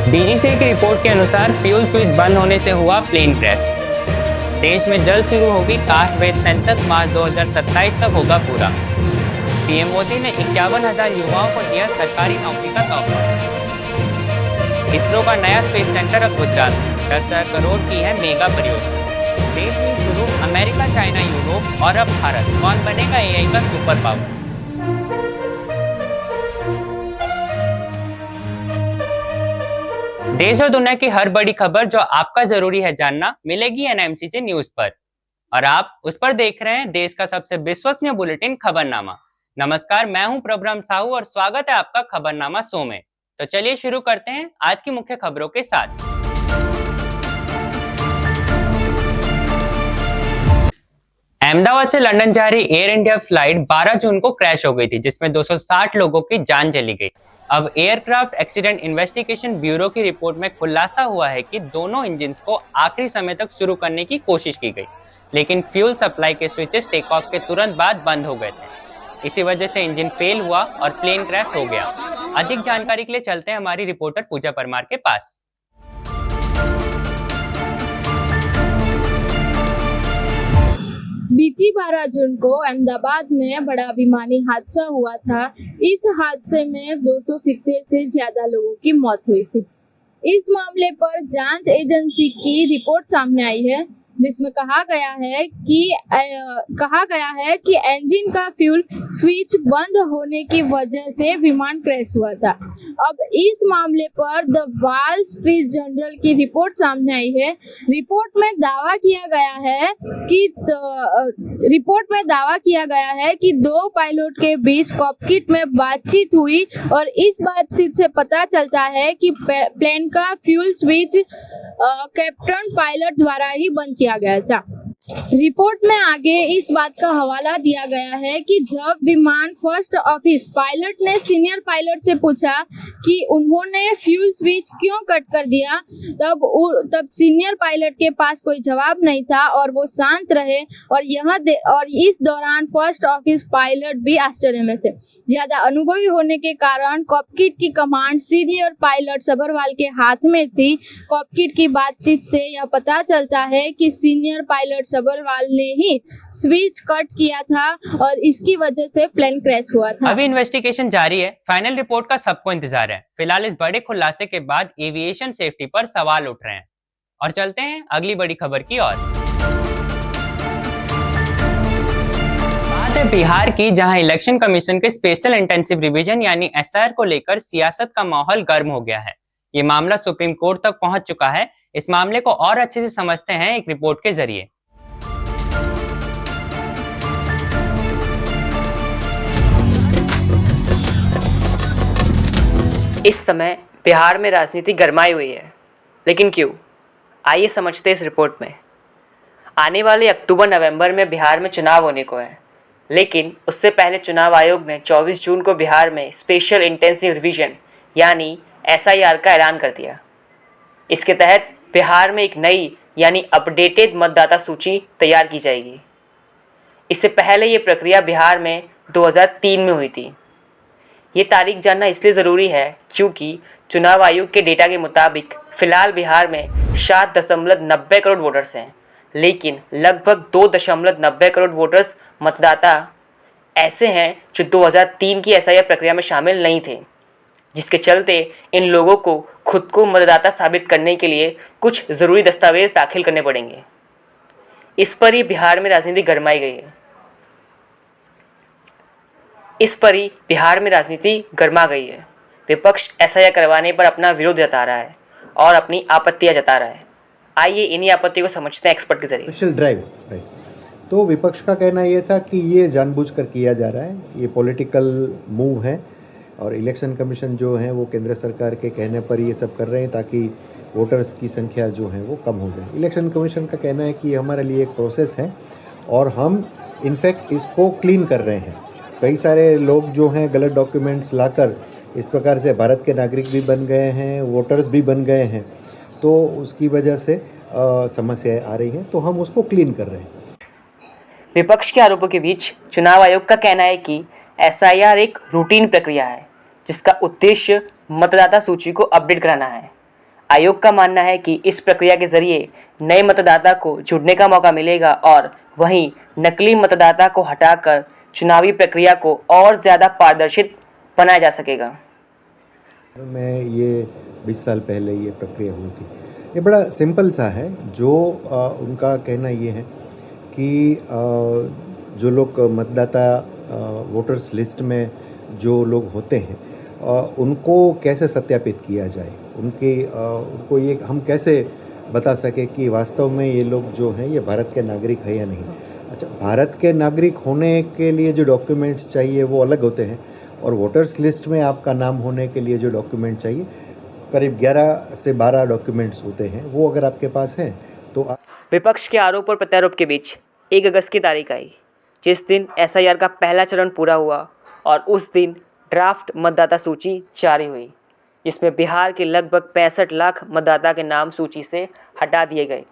DGC की report के अनुसार फ्यूल स्विच बंद होने से हुआ प्लेन क्रैश। देश में जल्द शुरू होगी कास्ट बेस्ड सेंसस, मार्च 2027 तक होगा पूरा। पीएम मोदी ने 51,000 युवाओं को दिया सरकारी नौकरी का तोहफा। इसरो का नया स्पेस सेंटर अब गुजरात में 10,000 करोड़ की है मेगा परियोजना। देश में शुरू अमेरिका, चाइना, यूरोप और अब भारत, कौन बनेगा एआई का सुपर पावर। देश और दुनिया की हर बड़ी खबर जो आपका जरूरी है जानना, मिलेगी एनएमसीसी न्यूज पर। और आप उस पर देख रहे हैं देश का सबसे विश्वसनीय बुलेटिन खबरनामा। नमस्कार, मैं हूं प्रभुराम साहू और स्वागत है आपका खबरनामा शो में। तो चलिए शुरू करते हैं आज की मुख्य खबरों के साथ। अहमदाबाद से लंदन जा रही एयर इंडिया फ्लाइट 12 जून को क्रैश हो गई थी, जिसमें 260 लोगों की जान चली गई। अब एयरक्राफ्ट एक्सीडेंट इन्वेस्टिगेशन ब्यूरो की रिपोर्ट में खुलासा हुआ है कि दोनों इंजन्स को आखिरी समय तक शुरू करने की कोशिश की गई, लेकिन फ्यूल सप्लाई के स्विचेस टेक ऑफ के तुरंत बाद बंद हो गए थे। इसी वजह से इंजन फेल हुआ और प्लेन क्रैश हो गया। अधिक जानकारी के लिए चलते हैं हमारी रिपोर्टर पूजा परमार के पास। बीती 12 जून को अहमदाबाद में बड़ा विमानी हादसा हुआ था। इस हादसे में 270 से ज्यादा लोगों की मौत हुई थी। इस मामले पर जांच एजेंसी की रिपोर्ट सामने आई है, जिसमें कहा गया है कि इंजन का फ्यूल स्विच बंद होने की वजह से विमान क्रैश हुआ था। अब इस मामले पर द वॉल स्ट्रीट जर्नल की रिपोर्ट सामने आई है। रिपोर्ट में दावा किया गया है कि दो पायलट के बीच कॉकपिट में बातचीत हुई और इस बातचीत से पता चलता है कि प्लेन का फ्यूल स्विच कैप्टन पायलट द्वारा ही बंद किया गया था। रिपोर्ट में आगे इस बात का हवाला दिया गया है कि जब विमान फर्स्ट ऑफिस पायलट ने सीनियर पायलट से पूछा कि उन्होंने फ्यूल स्विच क्यों कट कर दिया, तब सीनियर पायलट के पास कोई जवाब नहीं था और वो शांत रहे। और इस दौरान फर्स्ट ऑफिस पायलट भी आश्चर्य में थे। ज्यादा अनुभवी होने के कारण कॉकपिट की कमांड सीनियर पायलट सभरवाल के हाथ में थी। कॉकपिट की बातचीत से यह पता चलता है कि सीनियर पायलट सभरवाल ने ही स्विच कट किया था और इसकी वजह से प्लेन क्रैश हुआ था। अभी इन्वेस्टिगेशन जारी है, फाइनल रिपोर्ट का सबको इंतजार है। फिलहाल इस बड़े खुलासे के बाद एविएशन सेफ्टी पर सवाल उठ रहे हैं। और चलते हैं अगली बड़ी खबर की ओर। बात है बिहार की, जहां इलेक्शन कमीशन के स्पेशल इंटेंसिव रिवीजन यानी एसआईआर को लेकर सियासत का माहौल गर्म हो गया है। ये मामला सुप्रीम कोर्ट तक पहुंच चुका है। इस मामले को और अच्छे से समझते हैं एक रिपोर्ट के जरिए। इस समय बिहार में राजनीति गरमाई हुई है, लेकिन क्यों? आइए समझते हैं इस रिपोर्ट में। आने वाले अक्टूबर-नवंबर में बिहार में चुनाव होने को है, लेकिन उससे पहले चुनाव आयोग ने 24 जून को बिहार में स्पेशल इंटेंसिव रिवीजन यानी एसआईआर का ऐलान कर दिया। इसके तहत बिहार में एक नई यानी अपडेटेड मतदाता सूची तैयार की जाएगी। इससे पहले ये प्रक्रिया बिहार में 2003 में हुई थी। ये तारीख जानना इसलिए ज़रूरी है क्योंकि चुनाव आयोग के डेटा के मुताबिक फ़िलहाल बिहार में 7.90 करोड़ वोटर्स हैं, लेकिन लगभग 2.90 करोड़ वोटर्स मतदाता ऐसे हैं जो 2003 की एसआईआर प्रक्रिया में शामिल नहीं थे, जिसके चलते इन लोगों को खुद को मतदाता साबित करने के लिए कुछ ज़रूरी दस्तावेज दाखिल करने पड़ेंगे। इस पर ही बिहार में राजनीति गरमाई गई है। विपक्ष एसआईआर करवाने पर अपना विरोध जता रहा है और अपनी आपत्तियां जता रहा है। आइए इन्हीं आपत्ति को समझते हैं एक्सपर्ट के जरिए। Special drive, right. तो विपक्ष का कहना ये था कि ये जानबूझकर किया जा रहा है, ये पॉलिटिकल मूव है और इलेक्शन कमीशन जो है वो केंद्र सरकार के कहने पर ये सब कर रहे हैं ताकि वोटर्स की संख्या जो है वो कम हो जाए। इलेक्शन कमीशन का कहना है कि हमारे लिए एक प्रोसेस है और हम इनफैक्ट इसको क्लीन कर रहे हैं। कई सारे लोग जो हैं गलत डॉक्यूमेंट्स लाकर इस प्रकार से भारत के नागरिक भी बन गए हैं, वोटर्स भी बन गए हैं, तो उसकी वजह से समस्याएं आ रही हैं, तो हम उसको क्लीन कर रहे हैं। विपक्ष के आरोपों के बीच चुनाव आयोग का कहना है कि एसआईआर एक रूटीन प्रक्रिया है जिसका उद्देश्य मतदाता सूची को अपडेट कराना है। आयोग का मानना है कि इस प्रक्रिया के जरिए नए मतदाता को जुड़ने का मौका मिलेगा और वहीं नकली मतदाता को हटाकर चुनावी प्रक्रिया को और ज़्यादा पारदर्शित बनाया जा सकेगा। में ये 20 साल पहले ये प्रक्रिया हुई थी। ये बड़ा सिंपल सा है। जो उनका कहना ये है कि जो लोग मतदाता वोटर्स लिस्ट में जो लोग होते हैं उनको कैसे सत्यापित किया जाए, उनको ये हम कैसे बता सके कि वास्तव में ये लोग जो हैं ये भारत के नागरिक है या नहीं। अच्छा, भारत के नागरिक होने के लिए जो डॉक्यूमेंट्स चाहिए वो अलग होते हैं और वोटर्स लिस्ट में आपका नाम होने के लिए जो डॉक्यूमेंट चाहिए करीब 11 से 12 डॉक्यूमेंट्स होते हैं, वो अगर आपके पास हैं तो विपक्ष के आरोप और प्रत्यारोप के बीच 1 अगस्त की तारीख आई, जिस दिन SIR का पहला चरण पूरा हुआ और उस दिन ड्राफ्ट मतदाता सूची जारी हुई, जिसमें बिहार के लगभग 65 लाख मतदाता के नाम सूची से हटा दिए गए।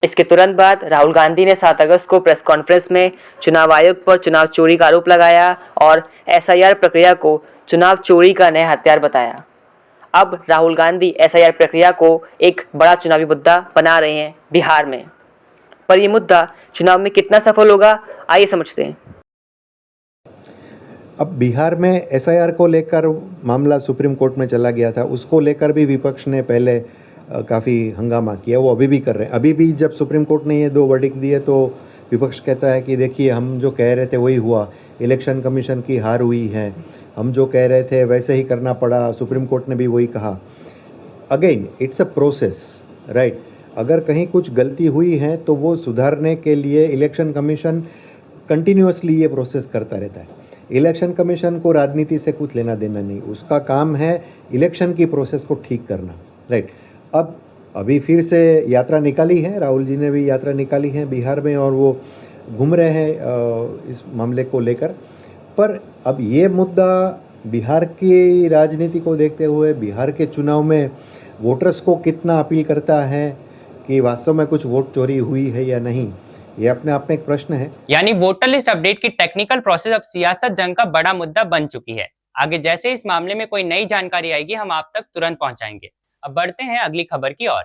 इसके तुरंत बाद राहुल गांधी ने 7 अगस्त को प्रेस कॉन्फ्रेंस में चुनाव आयोग पर चुनाव चोरी का आरोप लगाया और SIR प्रक्रिया को चुनाव चोरी का नया हथियार बताया। अब राहुल गांधी SIR प्रक्रिया को एक बड़ा चुनावी मुद्दा बना रहे हैं बिहार में, पर यह मुद्दा चुनाव में कितना सफल होगा, आइए समझते हैं। अब बिहार में SIR को लेकर मामला सुप्रीम कोर्ट में चला गया था, उसको लेकर भी विपक्ष ने पहले काफ़ी हंगामा किया, वो अभी भी कर रहे हैं। अभी भी जब सुप्रीम कोर्ट ने ये 2 वर्डिक्ट दिए तो विपक्ष कहता है कि देखिए हम जो कह रहे थे वही हुआ, इलेक्शन कमीशन की हार हुई है, हम जो कह रहे थे वैसे ही करना पड़ा, सुप्रीम कोर्ट ने भी वही कहा। Again it's a process, right. अगर कहीं कुछ गलती हुई है तो वो सुधारने के लिए इलेक्शन कमीशन कंटिन्यूअसली ये प्रोसेस करता रहता है। इलेक्शन कमीशन को राजनीति से कुछ लेना देना नहीं, उसका काम है इलेक्शन की प्रोसेस को ठीक करना, राइट। अब अभी फिर से यात्रा निकाली है, राहुल जी ने भी यात्रा निकाली है बिहार में और वो घूम रहे हैं इस मामले को लेकर। पर अब ये मुद्दा बिहार की राजनीति को देखते हुए बिहार के चुनाव में वोटर्स को कितना अपील करता है कि वास्तव में कुछ वोट चोरी हुई है या नहीं, ये अपने आप में एक प्रश्न है। यानी वोटर लिस्ट अपडेट की टेक्निकल प्रोसेस अब सियासत जंग का बड़ा मुद्दा बन चुकी है। आगे जैसे इस मामले में कोई नई जानकारी आएगी हम आप तक तुरंत पहुंचाएंगे। अब बढ़ते हैं अगली खबर की ओर।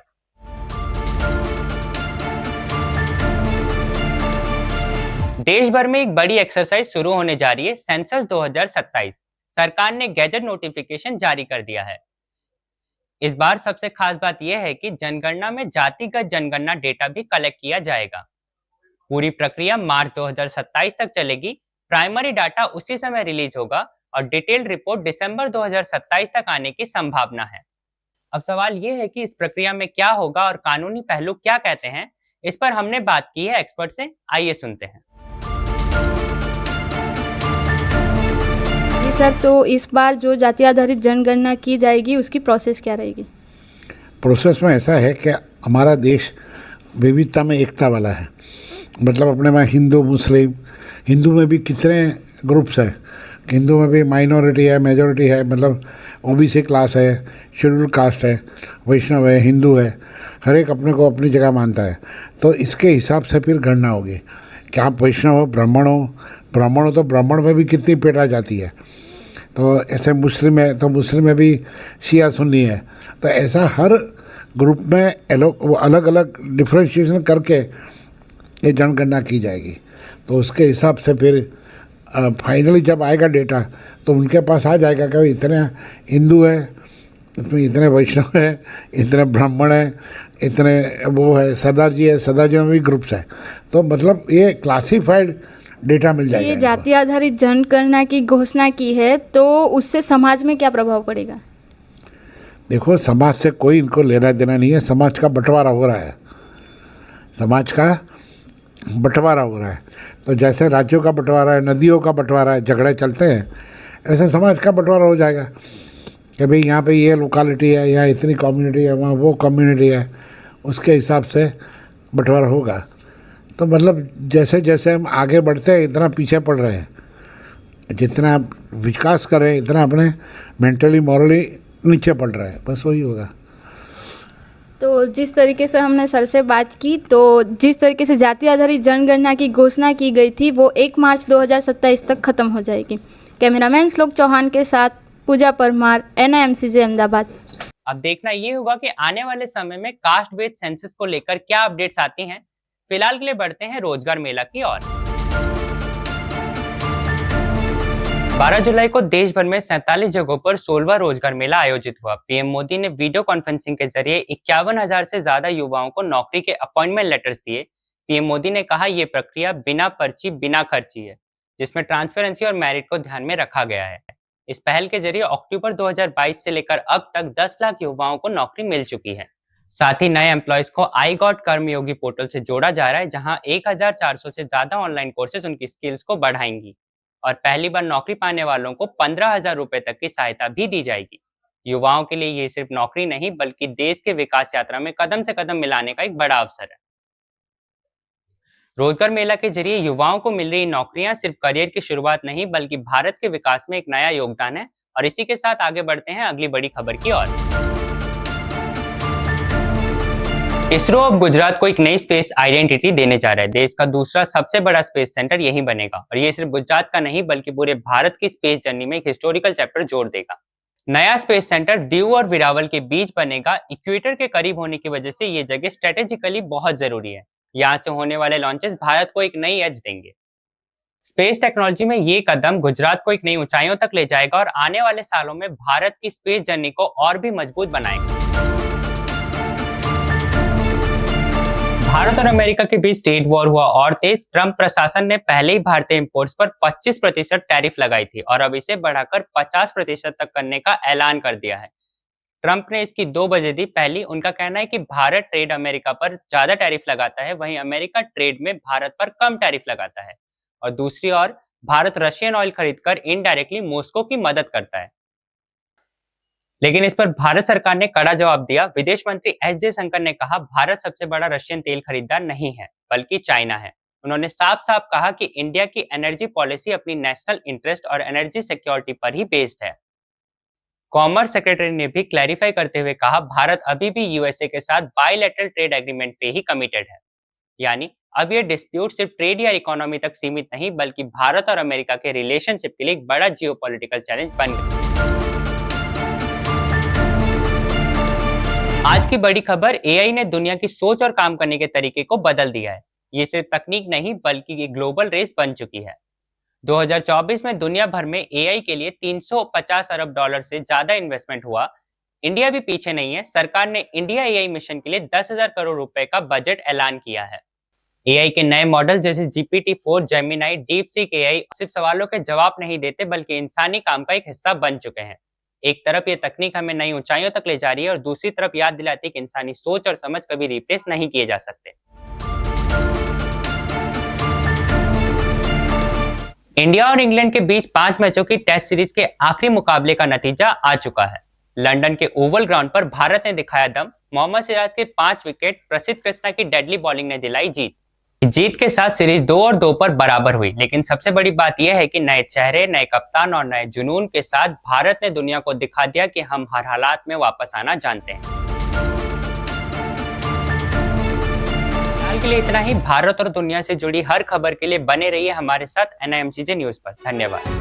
देश भर में एक बड़ी एक्सरसाइज शुरू होने जा रही है, सेंसस 2027। सरकार ने गैजेट नोटिफिकेशन जारी कर दिया है। इस बार सबसे खास बात यह है कि जनगणना में जातिगत जनगणना डेटा भी कलेक्ट किया जाएगा। पूरी प्रक्रिया मार्च 2027 तक चलेगी। प्राइमरी डाटा उसी समय रिलीज होगा और डिटेल्ड रिपोर्ट दिसंबर 2027 तक आने की संभावना है। अब सवाल यह है कि इस प्रक्रिया में क्या होगा और कानूनी पहलू क्या कहते हैं, इस पर हमने बात की है एक्सपर्ट से, आइए सुनते हैं। जी सर, तो इस बार जो जाति आधारित जनगणना की जाएगी उसकी प्रोसेस क्या रहेगी? प्रोसेस में ऐसा है कि हमारा देश विविधता में एकता वाला है। मतलब अपने में हिंदू मुस्लिम, हिंदू में भी कितने ग्रुप्स हैं, हिंदू में भी माइनॉरिटी है, मेजॉरिटी है, मतलब OBC क्लास है, शेड्यूल कास्ट है, वैष्णव है, हिंदू है, हर एक अपने को अपनी जगह मानता है। तो इसके हिसाब से फिर गणना होगी कि आप वैष्णव हो, ब्राह्मण हो तो ब्राह्मण में भी कितनी पेटा जाती है। तो ऐसे मुस्लिम है तो मुस्लिम में भी शिया सुन्नी है। तो ऐसा हर ग्रुप में अलग अलग डिफ्रेंशिएशन करके ये जनगणना की जाएगी। तो उसके हिसाब से फिर फाइनली जब आएगा डेटा तो उनके पास आ जाएगा कि इतने हिंदू है, इसमें इतने वैष्णव है, इतने ब्राह्मण है, इतने वो है, सरदार जी है, सरदार जी में भी ग्रुप्स हैं। तो मतलब ये क्लासीफाइड डेटा मिल जाएगा। ये जाति आधारित जनगणना की घोषणा की है तो उससे समाज में क्या प्रभाव पड़ेगा? देखो, समाज से कोई इनको लेना देना नहीं है। समाज का बंटवारा हो रहा है, समाज का बंटवारा हो रहा है। तो जैसे राज्यों का बंटवारा है, नदियों का बंटवारा है, झगड़े चलते हैं, ऐसे समाज का बंटवारा हो जाएगा कि भाई यहाँ पे ये लोकालिटी है, यहाँ इतनी कम्युनिटी है, वहाँ वो कम्युनिटी है, उसके हिसाब से बंटवारा होगा। तो मतलब जैसे जैसे हम आगे बढ़ते हैं इतना पीछे पड़ रहे हैं, जितना आप विकास कर रहे हैं इतना अपने मेंटली मॉरली नीचे पड़ रहे हैं, बस वही होगा। तो जिस तरीके से हमने सर से बात की, तो जिस तरीके से जाति आधारित जनगणना की घोषणा की गई थी वो 1 मार्च 2027 तक खत्म हो जाएगी। कैमरामैन श्लोक चौहान के साथ पूजा परमार, NIMCJ अहमदाबाद। अब देखना ये होगा कि आने वाले समय में कास्ट बेस्ड सेंसस को लेकर क्या अपडेट्स आती हैं। फिलहाल के लिए बढ़ते हैं रोजगार मेला की ओर। 12 जुलाई को देश भर में 47 जगहों पर 16वां रोजगार मेला आयोजित हुआ। पीएम मोदी ने वीडियो कॉन्फ्रेंसिंग के जरिए 51,000 से ज्यादा युवाओं को नौकरी के अपॉइंटमेंट लेटर्स दिए। पीएम मोदी ने कहा यह प्रक्रिया बिना पर्ची बिना खर्ची है, जिसमें ट्रांसपेरेंसी और मेरिट को ध्यान में रखा गया है। इस पहल के जरिए अक्टूबर 2022 से लेकर अब तक 10 लाख युवाओं को नौकरी मिल चुकी है। साथ ही नए एम्प्लॉयज को आई गॉट कर्मयोगी पोर्टल से जोड़ा जा रहा है, जहां 1400 से ज्यादा ऑनलाइन कोर्सेज उनकी स्किल्स को बढ़ाएंगी और पहली बार नौकरी पाने वालों को 15,000 रुपए तक की सहायता भी दी जाएगी। युवाओं के लिए ये सिर्फ नौकरी नहीं बल्कि देश के विकास यात्रा में कदम से कदम मिलाने का एक बड़ा अवसर है। रोजगार मेला के जरिए युवाओं को मिल रही नौकरियां सिर्फ करियर की शुरुआत नहीं बल्कि भारत के विकास में एक नया योगदान है। और इसी के साथ आगे बढ़ते हैं अगली बड़ी खबर की ओर। इसरो अब गुजरात को एक नई स्पेस आइडेंटिटी देने जा रहा है। देश का दूसरा सबसे बड़ा स्पेस सेंटर यहीं बनेगा और ये सिर्फ गुजरात का नहीं बल्कि पूरे भारत की स्पेस जर्नी में एक हिस्टोरिकल चैप्टर जोड़ देगा। नया स्पेस सेंटर दीव और वेरावल के बीच बनेगा। इक्वेटर के करीब होने की वजह से ये जगह स्ट्रेटेजिकली बहुत जरूरी है। यहाँ से होने वाले लॉन्चेस भारत को एक नई एज देंगे। स्पेस टेक्नोलॉजी में ये कदम गुजरात को एक नई ऊंचाइयों तक ले जाएगा और आने वाले सालों में भारत की स्पेस जर्नी को और भी मजबूत बनाएगा। भारत और अमेरिका के बीच ट्रेड वॉर हुआ और तेज। ट्रंप प्रशासन ने पहले ही भारतीय इंपोर्ट्स पर 25% टैरिफ लगाई थी और अब इसे बढ़ाकर 50% तक करने का ऐलान कर दिया है। ट्रंप ने इसकी 2 वजह दी। पहली, उनका कहना है कि भारत ट्रेड अमेरिका पर ज्यादा टैरिफ लगाता है, वहीं अमेरिका ट्रेड में भारत पर कम टैरिफ लगाता है। और दूसरी ओर भारत रशियन ऑयल खरीदकर इनडायरेक्टली मॉस्को की मदद करता है। लेकिन इस पर भारत सरकार ने कड़ा जवाब दिया। विदेश मंत्री एस जयशंकर ने कहा भारत सबसे बड़ा रशियन तेल खरीदार नहीं है बल्कि चाइना है। उन्होंने साफ साफ कहा कि इंडिया की एनर्जी पॉलिसी अपनी नेशनल इंटरेस्ट और एनर्जी सिक्योरिटी पर ही बेस्ड है। कॉमर्स सेक्रेटरी ने भी क्लैरिफाई करते हुए कहा भारत अभी भी यूएसए के साथ बायलैटरल ट्रेड एग्रीमेंट पे ही कमिटेड है। यानी अब ये डिस्प्यूट सिर्फ ट्रेड या इकोनॉमी तक सीमित नहीं बल्कि भारत और अमेरिका के रिलेशनशिप के लिए एक बड़ा जियोपॉलिटिकल चैलेंज बन गया। आज की बड़ी खबर, एआई ने दुनिया की सोच और काम करने के तरीके को बदल दिया है। ये सिर्फ तकनीक नहीं बल्कि एक ग्लोबल रेस बन चुकी है। 2024 में दुनिया भर में एआई के लिए 350 अरब डॉलर से ज्यादा इन्वेस्टमेंट हुआ। इंडिया भी पीछे नहीं है। सरकार ने इंडिया एआई मिशन के लिए 10,000 करोड़ रुपए का बजट ऐलान किया है। एआई के नए मॉडल जैसे GPT-4, जेमिनाई, डीपसीक एआई सिर्फ सवालों के जवाब नहीं देते बल्कि इंसानी काम का एक हिस्सा बन चुके हैं। एक तरफ ये तकनीक हमें नई ऊंचाइयों तक ले जा रही है और दूसरी तरफ याद दिलाती है कि इंसानी सोच और समझ कभी रिप्लेस नहीं किए जा सकते। इंडिया और इंग्लैंड के बीच 5 मैचों की टेस्ट सीरीज के आखिरी मुकाबले का नतीजा आ चुका है। लंदन के ओवल ग्राउंड पर भारत ने दिखाया दम। मोहम्मद सिराज के 5 विकेट, प्रसिद्ध कृष्णा की डेडली बॉलिंग ने दिलाई जीत। जीत के साथ सीरीज 2 और 2 पर बराबर हुई। लेकिन सबसे बड़ी बात यह है कि नए चेहरे, नए कप्तान और नए जुनून के साथ भारत ने दुनिया को दिखा दिया कि हम हर हालात में वापस आना जानते हैं। फिलहाल के लिए इतना ही। भारत और दुनिया से जुड़ी हर खबर के लिए बने रहिए हमारे साथ NIMCJ न्यूज पर। धन्यवाद।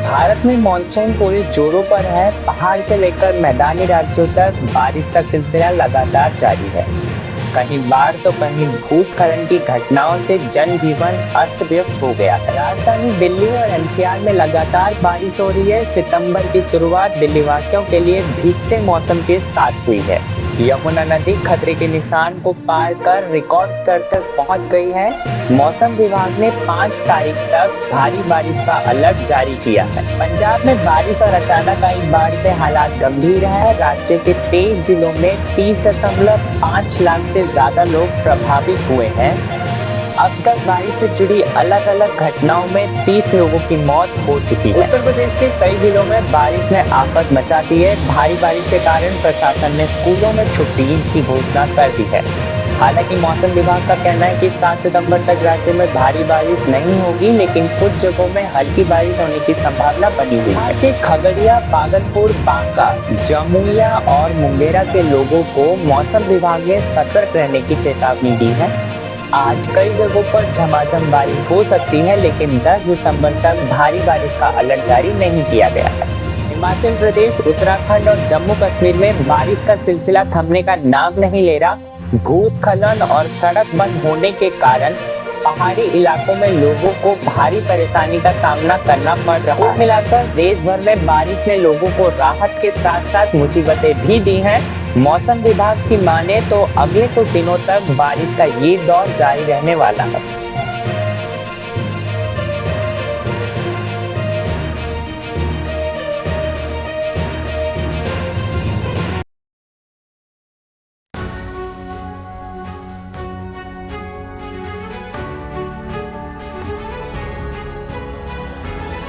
भारत में मानसून पूरे जोरों पर है। पहाड़ से लेकर मैदानी राज्यों तक बारिश का सिलसिला लगातार जारी है। कहीं बाढ़ तो कहीं भूस्खलन की घटनाओं से जनजीवन अस्त व्यस्त हो गया है। राजधानी दिल्ली और NCR में लगातार बारिश हो रही है। सितंबर की शुरुआत दिल्ली वासियों के लिए भीगते मौसम के साथ हुई है। यमुना नदी खतरे के निशान को पार कर रिकॉर्ड स्तर तक पहुंच गई है। मौसम विभाग ने 5 तारीख तक भारी बारिश का अलर्ट जारी किया है। पंजाब में बारिश और अचानक आई बाढ़ से हालात गंभीर है। राज्य के 23 जिलों में 30.5 लाख से ज्यादा लोग प्रभावित हुए हैं। अब तक बारिश से जुड़ी अलग अलग घटनाओं में 30 लोगों की मौत हो चुकी है। उत्तर प्रदेश के कई जिलों में बारिश ने आफत मचा दी है। भारी बारिश के कारण प्रशासन ने स्कूलों में छुट्टी की घोषणा कर दी है। हालांकि मौसम विभाग का कहना है कि 7 सितंबर तक राज्य में भारी बारिश नहीं होगी, लेकिन कुछ जगहों में हल्की बारिश होने की संभावना बनी हुई है। कि खगड़िया, भागलपुर, बांका, जमुई और मुंगेर के लोगों को मौसम विभाग ने सतर्क रहने की चेतावनी दी है। आज कई जगहों पर झमाझम बारिश हो सकती है, लेकिन 10 दिसंबर तक भारी बारिश का अलर्ट जारी नहीं किया गया है। हिमाचल प्रदेश, उत्तराखंड और जम्मू कश्मीर में बारिश का सिलसिला थमने का नाम नहीं ले रहा। भूस्खलन और सड़क बंद होने के कारण पहाड़ी इलाकों में लोगों को भारी परेशानी का सामना करना पड़ रहा है। मिलाकर देश भर में बारिश ने लोगों को राहत के साथ साथ मुसीबतें भी दी हैं। मौसम विभाग की माने तो अगले कुछ दिनों तक बारिश का ये दौर जारी रहने वाला है।